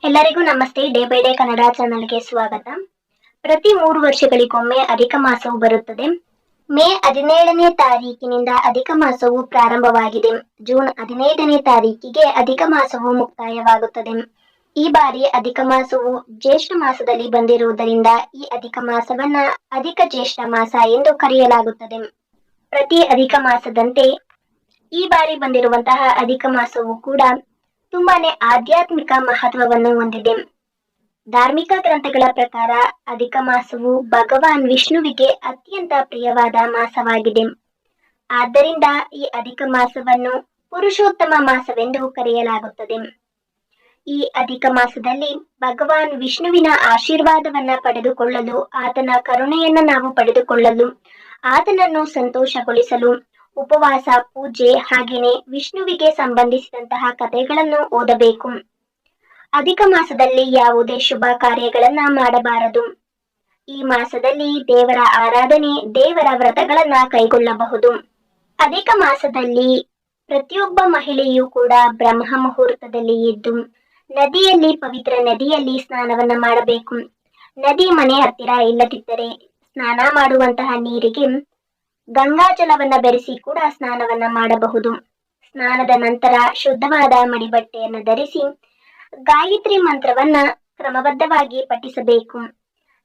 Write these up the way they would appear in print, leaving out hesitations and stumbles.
ಎಲ್ಲರಿಗೂ ನಮಸ್ತೆ. Day by day Kannada ಚಾನಲ್ಗೆ ಸ್ವಾಗತ. ಪ್ರತಿ 3 ವರ್ಷಗಳಿಗೊಮ್ಮೆ ಅಧಿಕ ಮಾಸವು ಬರುತ್ತದೆ. ಮೇ 17ನೇ ತಾರೀಕಿನಿಂದ ಅಧಿಕ ಮಾಸವು ಪ್ರಾರಂಭವಾಗಿದೆ. ಜೂನ್ 15ನೇ ತಾರೀಕಿಗೆ ಅಧಿಕ ಮಾಸವು ಮುಕ್ತಾಯವಾಗುತ್ತದೆ. ಈ ಬಾರಿ ಅಧಿಕ ಮಾಸವು ಜ್ಯೇಷ್ಠ ಮಾಸದಲ್ಲಿ ಬಂದಿರುವುದರಿಂದ ಈ ಅಧಿಕ ಮಾಸವನ್ನ ಅಧಿಕ ಜ್ಯೇಷ್ಠ ಮಾಸ ಎಂದು ಕರೆಯಲಾಗುತ್ತದೆ. ಪ್ರತಿ ಅಧಿಕ ಮಾಸದಂತೆ ಈ ಬಾರಿ ಬಂದಿರುವಂತಹ ಅಧಿಕ ಮಾಸವು ಕೂಡ ತುಂಬಾನೇ ಆಧ್ಯಾತ್ಮಿಕ ಮಹತ್ವವನ್ನು ಹೊಂದಿದೆ. ಧಾರ್ಮಿಕ ಗ್ರಂಥಗಳ ಪ್ರಕಾರ ಅಧಿಕ ಮಾಸವು ಭಗವಾನ್ ವಿಷ್ಣುವಿಗೆ ಅತ್ಯಂತ ಪ್ರಿಯವಾದ ಮಾಸವಾಗಿದೆ. ಆದ್ದರಿಂದ ಈ ಅಧಿಕ ಮಾಸವನ್ನು ಪುರುಷೋತ್ತಮ ಮಾಸವೆಂದು ಕರೆಯಲಾಗುತ್ತದೆ. ಈ ಅಧಿಕ ಮಾಸದಲ್ಲಿ ಭಗವಾನ್ ವಿಷ್ಣುವಿನ ಆಶೀರ್ವಾದವನ್ನ ಪಡೆದುಕೊಳ್ಳಲು, ಆತನ ಕರುಣೆಯನ್ನ ನಾವು ಪಡೆದುಕೊಳ್ಳಲು, ಆತನನ್ನು ಸಂತೋಷಗೊಳಿಸಲು ಉಪವಾಸ, ಪೂಜೆ ಹಾಗೇನೆ ವಿಷ್ಣುವಿಗೆ ಸಂಬಂಧಿಸಿದಂತಹ ಕಥೆಗಳನ್ನು ಓದಬೇಕು. ಅಧಿಕ ಮಾಸದಲ್ಲಿ ಯಾವುದೇ ಶುಭ ಕಾರ್ಯಗಳನ್ನ ಮಾಡಬಾರದು. ಈ ಮಾಸದಲ್ಲಿ ದೇವರ ಆರಾಧನೆ, ದೇವರ ವ್ರತಗಳನ್ನ ಕೈಗೊಳ್ಳಬಹುದು. ಅಧಿಕ ಮಾಸದಲ್ಲಿ ಪ್ರತಿಯೊಬ್ಬ ಮಹಿಳೆಯೂ ಕೂಡ ಬ್ರಹ್ಮ ಮುಹೂರ್ತದಲ್ಲಿ ಎದ್ದು ನದಿಯಲ್ಲಿ, ಪವಿತ್ರ ನದಿಯಲ್ಲಿ ಸ್ನಾನವನ್ನ ಮಾಡಬೇಕು. ನದಿ ಮನೆ ಹತ್ತಿರ ಇಲ್ಲದಿದ್ದರೆ ಸ್ನಾನ ಮಾಡುವಂತಹ ನೀರಿಗೆ ಗಂಗಾಜಲವನ್ನ ಬೆರೆಸಿ ಕೂಡ ಸ್ನಾನವನ್ನ ಮಾಡಬಹುದು. ಸ್ನಾನದ ನಂತರ ಶುದ್ಧವಾದ ಮಡಿಬಟ್ಟೆಯನ್ನು ಧರಿಸಿ ಗಾಯತ್ರಿ ಮಂತ್ರವನ್ನ ಕ್ರಮಬದ್ಧವಾಗಿ ಪಠಿಸಬೇಕು.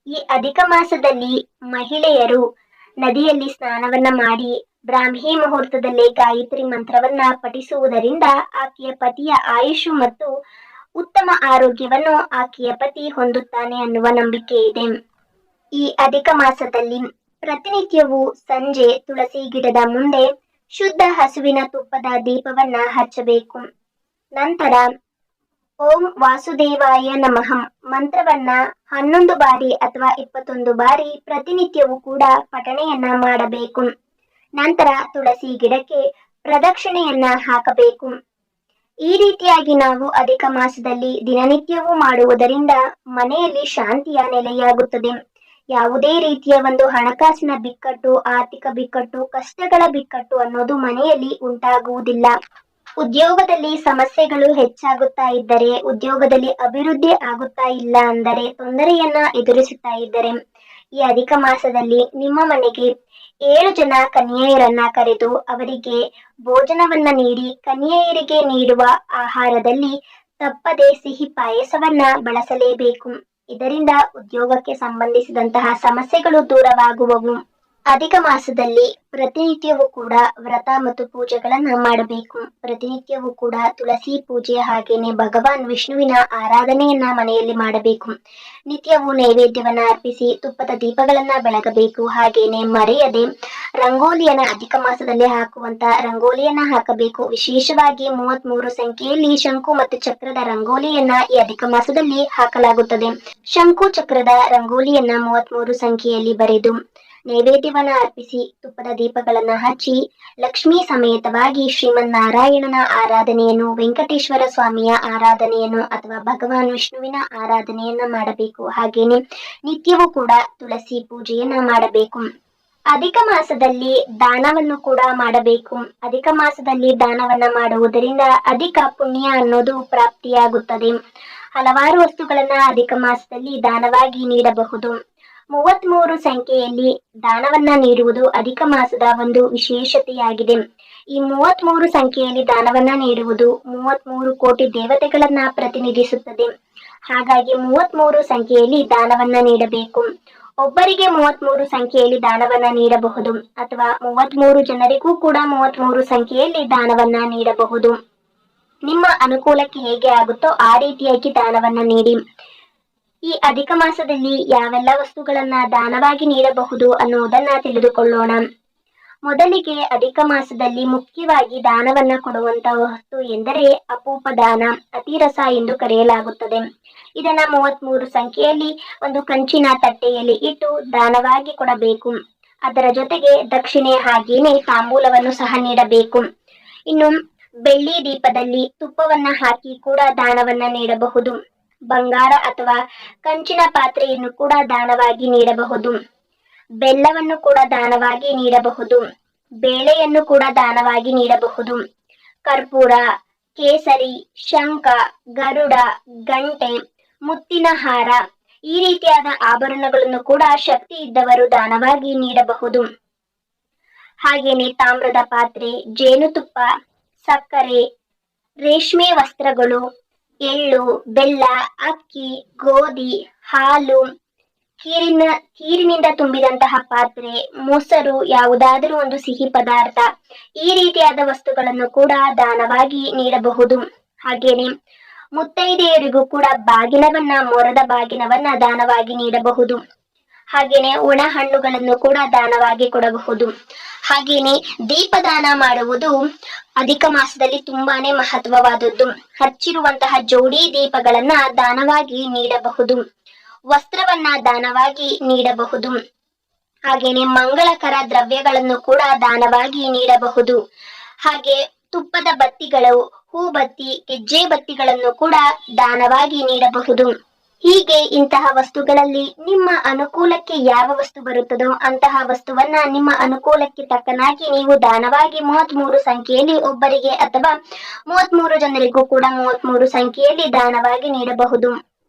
ಈ ಅಧಿಕ ಮಾಸದಲ್ಲಿ ಮಹಿಳೆಯರು ನದಿಯಲ್ಲಿ ಸ್ನಾನವನ್ನ ಮಾಡಿ ಬ್ರಾಹ್ಮಿ ಮುಹೂರ್ತದಲ್ಲಿ ಗಾಯತ್ರಿ ಮಂತ್ರವನ್ನ ಪಠಿಸುವುದರಿಂದ ಆಕೆಯ ಪತಿಯ ಆಯುಷು ಮತ್ತು ಉತ್ತಮ ಆರೋಗ್ಯವನ್ನು ಆಕೆಯ ಪತಿ ಹೊಂದುತ್ತಾನೆ ಅನ್ನುವ ನಂಬಿಕೆ ಇದೆ. ಈ ಅಧಿಕ ಮಾಸದಲ್ಲಿ ಪ್ರತಿನಿತ್ಯವೂ ಸಂಜೆ ತುಳಸಿ ಗಿಡದ ಮುಂದೆ ಶುದ್ಧ ಹಸುವಿನ ತುಪ್ಪದ ದೀಪವನ್ನ ಹಚ್ಚಬೇಕು. ನಂತರ ಓಂ ವಾಸುದೇವಾಯ ನಮಃ ಮಂತ್ರವನ್ನ 11 ಬಾರಿ ಅಥವಾ 21 ಬಾರಿ ಪ್ರತಿನಿತ್ಯವೂ ಕೂಡ ಪಠಣೆಯನ್ನ ಮಾಡಬೇಕು. ನಂತರ ತುಳಸಿ ಗಿಡಕ್ಕೆ ಪ್ರದಕ್ಷಿಣೆಯನ್ನ ಹಾಕಬೇಕು. ಈ ರೀತಿಯಾಗಿ ನಾವು ಅಧಿಕ ಮಾಸದಲ್ಲಿ ದಿನನಿತ್ಯವೂ ಮಾಡುವುದರಿಂದ ಮನೆಯಲ್ಲಿ ಶಾಂತಿಯ ನೆಲೆಯಾಗುತ್ತದೆ. ಯಾವುದೇ ರೀತಿಯ ಒಂದು ಹಣಕಾಸಿನ ಬಿಕ್ಕಟ್ಟು, ಆರ್ಥಿಕ ಬಿಕ್ಕಟ್ಟು, ಕಷ್ಟಗಳ ಬಿಕ್ಕಟ್ಟು ಅನ್ನೋದು ಮನೆಯಲ್ಲಿ ಉಂಟಾಗುವುದಿಲ್ಲ. ಉದ್ಯೋಗದಲ್ಲಿ ಸಮಸ್ಯೆಗಳು ಹೆಚ್ಚಾಗುತ್ತಾ ಇದ್ದರೆ, ಉದ್ಯೋಗದಲ್ಲಿ ಅಭಿವೃದ್ಧಿ ಆಗುತ್ತಾ ಇಲ್ಲ ಅಂದರೆ, ತೊಂದರೆಯನ್ನ ಎದುರಿಸುತ್ತಾ ಇದ್ದರೆ, ಈ ಅಧಿಕ ಮಾಸದಲ್ಲಿ ನಿಮ್ಮ ಮನೆಗೆ 7 ಜನ ಕನ್ಯೆಯರನ್ನ ಕರೆದು ಅವರಿಗೆ ಭೋಜನವನ್ನ ನೀಡಿ, ಕನ್ಯೆಯರಿಗೆ ನೀಡುವ ಆಹಾರದಲ್ಲಿ ತಪ್ಪದೆ ಸಿಹಿ ಪಾಯಸವನ್ನ ಬಳಸಲೇಬೇಕು. ಇದರಿಂದ ಉದ್ಯೋಗಕ್ಕೆ ಸಂಬಂಧಿಸಿದಂತಹ ಸಮಸ್ಯೆಗಳು ದೂರವಾಗುವವು. ಅಧಿಕ ಮಾಸದಲ್ಲಿ ಪ್ರತಿನಿತ್ಯವೂ ಕೂಡ ವ್ರತ ಮತ್ತು ಪೂಜೆಗಳನ್ನ ಮಾಡಬೇಕು. ಪ್ರತಿನಿತ್ಯವೂ ಕೂಡ ತುಳಸಿ ಪೂಜೆ ಹಾಗೇನೆ ಭಗವಾನ್ ವಿಷ್ಣುವಿನ ಆರಾಧನೆಯನ್ನ ಮನೆಯಲ್ಲಿ ಮಾಡಬೇಕು. ನಿತ್ಯವೂ ನೈವೇದ್ಯವನ್ನ ಅರ್ಪಿಸಿ ತುಪ್ಪದ ದೀಪಗಳನ್ನ ಬೆಳಗಬೇಕು. ಹಾಗೇನೆ ಮರೆಯದೆ ರಂಗೋಲಿಯನ್ನ ಅಧಿಕ ಮಾಸದಲ್ಲಿ ಹಾಕುವಂತ ರಂಗೋಲಿಯನ್ನ ಹಾಕಬೇಕು. ವಿಶೇಷವಾಗಿ 33 ಸಂಖ್ಯೆಯಲ್ಲಿ ಶಂಕು ಮತ್ತು ಚಕ್ರದ ರಂಗೋಲಿಯನ್ನ ಈ ಅಧಿಕ ಮಾಸದಲ್ಲಿ ಹಾಕಲಾಗುತ್ತದೆ. ಶಂಕು ಚಕ್ರದ ರಂಗೋಲಿಯನ್ನ 33 ಸಂಖ್ಯೆಯಲ್ಲಿ ಬರೆದು ನೈವೇದ್ಯವನ್ನ ಅರ್ಪಿಸಿ ತುಪ್ಪದ ದೀಪಗಳನ್ನ ಹಚ್ಚಿ ಲಕ್ಷ್ಮೀ ಸಮೇತವಾಗಿ ಶ್ರೀಮನ್ನಾರಾಯಣನ ಆರಾಧನೆಯನ್ನು, ವೆಂಕಟೇಶ್ವರ ಸ್ವಾಮಿಯ ಆರಾಧನೆಯನ್ನು ಅಥವಾ ಭಗವಾನ್ ವಿಷ್ಣುವಿನ ಆರಾಧನೆಯನ್ನ ಮಾಡಬೇಕು. ಹಾಗೇನೆ ನಿತ್ಯವೂ ಕೂಡ ತುಳಸಿ ಪೂಜೆಯನ್ನ ಮಾಡಬೇಕು. ಅಧಿಕ ಮಾಸದಲ್ಲಿ ದಾನವನ್ನು ಕೂಡ ಮಾಡಬೇಕು. ಅಧಿಕ ಮಾಸದಲ್ಲಿ ದಾನವನ್ನ ಮಾಡುವುದರಿಂದ ಅಧಿಕ ಪುಣ್ಯ ಅನ್ನೋದು ಪ್ರಾಪ್ತಿಯಾಗುತ್ತದೆ. ಹಲವಾರು ವಸ್ತುಗಳನ್ನ ಅಧಿಕ ಮಾಸದಲ್ಲಿ ದಾನವಾಗಿ ನೀಡಬಹುದು. 33 ಸಂಖ್ಯೆಯಲ್ಲಿ ದಾನವನ್ನ ನೀಡುವುದು ಅಧಿಕ ಮಾಸದ ಒಂದು ವಿಶೇಷತೆಯಾಗಿದೆ. ಈ 33 ಸಂಖ್ಯೆಯಲ್ಲಿ ದಾನವನ್ನ ನೀಡುವುದು 33 ಕೋಟಿ ದೇವತೆಗಳನ್ನ ಪ್ರತಿನಿಧಿಸುತ್ತದೆ. ಹಾಗಾಗಿ 33 ಸಂಖ್ಯೆಯಲ್ಲಿ ದಾನವನ್ನ ನೀಡಬೇಕು. ಒಬ್ಬರಿಗೆ 33 ಸಂಖ್ಯೆಯಲ್ಲಿ ದಾನವನ್ನ ನೀಡಬಹುದು ಅಥವಾ 33 ಜನರಿಗೂ ಕೂಡ 33 ಸಂಖ್ಯೆಯಲ್ಲಿ ದಾನವನ್ನ ನೀಡಬಹುದು. ನಿಮ್ಮ ಅನುಕೂಲಕ್ಕೆ ಹೇಗೆ ಆಗುತ್ತೋ ಆ ರೀತಿಯಾಗಿ ದಾನವನ್ನ ನೀಡಿ. ಈ ಅಧಿಕ ಮಾಸದಲ್ಲಿ ಯಾವೆಲ್ಲ ವಸ್ತುಗಳನ್ನ ದಾನವಾಗಿ ನೀಡಬಹುದು ಅನ್ನುವುದನ್ನ ತಿಳಿದುಕೊಳ್ಳೋಣ. ಮೊದಲಿಗೆ ಅಧಿಕ ಮಾಸದಲ್ಲಿ ಮುಖ್ಯವಾಗಿ ದಾನವನ್ನ ಕೊಡುವಂತ ವಸ್ತು ಎಂದರೆ ಅಪೂಪ ದಾನ, ಅತಿರಸ ಎಂದು ಕರೆಯಲಾಗುತ್ತದೆ. ಇದನ್ನ 33 ಸಂಖ್ಯೆಯಲ್ಲಿ ಒಂದು ಕಂಚಿನ ತಟ್ಟೆಯಲ್ಲಿ ಇಟ್ಟು ದಾನವಾಗಿ ಕೊಡಬೇಕು. ಅದರ ಜೊತೆಗೆ ದಕ್ಷಿಣೆ ಹಾಗೇನೆ ತಾಂಬೂಲವನ್ನು ಸಹ ನೀಡಬೇಕು. ಇನ್ನು ಬೆಳ್ಳಿ ದೀಪದಲ್ಲಿ ತುಪ್ಪವನ್ನ ಹಾಕಿ ಕೂಡ ದಾನವನ್ನ ನೀಡಬಹುದು. ಬಂಗಾರ ಅಥವಾ ಕಂಚಿನ ಪಾತ್ರೆಯನ್ನು ಕೂಡ ದಾನವಾಗಿ ನೀಡಬಹುದು. ಬೆಲ್ಲವನ್ನು ಕೂಡ ದಾನವಾಗಿ ನೀಡಬಹುದು. ಬೇಳೆಯನ್ನು ಕೂಡ ದಾನವಾಗಿ ನೀಡಬಹುದು. ಕರ್ಪೂರ, ಕೇಸರಿ, ಶಂಖ, ಗರುಡ, ಗಂಟೆ, ಮುತ್ತಿನ ಹಾರ ಈ ರೀತಿಯಾದ ಆಭರಣಗಳನ್ನು ಕೂಡ ಶಕ್ತಿ ಇದ್ದವರು ದಾನವಾಗಿ ನೀಡಬಹುದು. ಹಾಗೇನೆ ತಾಮ್ರದ ಪಾತ್ರೆ, ಜೇನುತುಪ್ಪ, ಸಕ್ಕರೆ, ರೇಷ್ಮೆ ವಸ್ತ್ರಗಳು, ಎಳ್ಳು, ಬೆಲ್ಲ, ಅಕ್ಕಿ, ಗೋಧಿ, ಹಾಲು, ನೀರಿನಿಂದ ತುಂಬಿದಂತಹ ಪಾತ್ರೆ, ಮೊಸರು, ಯಾವುದಾದರೂ ಒಂದು ಸಿಹಿ ಪದಾರ್ಥ ಈ ರೀತಿಯಾದ ವಸ್ತುಗಳನ್ನು ಕೂಡ ದಾನವಾಗಿ ನೀಡಬಹುದು. ಹಾಗೇನೆ ಮುತ್ತೈದೆಯರಿಗೂ ಕೂಡ ಮೊರದ ಬಾಗಿನವನ್ನ ದಾನವಾಗಿ ನೀಡಬಹುದು. ಹಾಗೇನೆ ಒಣ ಹಣ್ಣುಗಳನ್ನು ಕೂಡ ದಾನವಾಗಿ ಕೊಡಬಹುದು. ಹಾಗೇನೆ ದೀಪದಾನ ಮಾಡುವುದು ಅಧಿಕ ಮಾಸದಲ್ಲಿ ತುಂಬಾನೇ ಮಹತ್ವವಾದದ್ದು. ಹಚ್ಚಿರುವಂತಹ ಜೋಡಿ ದೀಪಗಳನ್ನ ದಾನವಾಗಿ ನೀಡಬಹುದು. ವಸ್ತ್ರವನ್ನ ದಾನವಾಗಿ ನೀಡಬಹುದು. ಹಾಗೇನೆ ಮಂಗಳಕರ ದ್ರವ್ಯಗಳನ್ನು ಕೂಡ ದಾನವಾಗಿ ನೀಡಬಹುದು. ಹಾಗೆ ತುಪ್ಪದ ಬತ್ತಿಗಳು, ಹೂಬತ್ತಿ, ಗೆಜ್ಜೆ ಬತ್ತಿಗಳನ್ನು ಕೂಡ ದಾನವಾಗಿ ನೀಡಬಹುದು. ಹೀಗೆ ಇಂತಹ ವಸ್ತುಗಳಲ್ಲಿ ನಿಮ್ಮ ಅನುಕೂಲಕ್ಕೆ ಯಾವ ವಸ್ತು ಬರುತ್ತದೋ ಅಂತಹ ವಸ್ತುವನ್ನ ನಿಮ್ಮ ಅನುಕೂಲಕ್ಕೆ ತಕ್ಕನಾಗಿ ನೀವು ದಾನವಾಗಿ 33 ಸಂಖ್ಯೆಯಲ್ಲಿ ಒಬ್ಬರಿಗೆ ಅಥವಾ 33 ಜನರಿಗೂ ಕೂಡ 33 ಸಂಖ್ಯೆಯಲ್ಲಿ ದಾನವಾಗಿ ನೀಡಬಹುದು.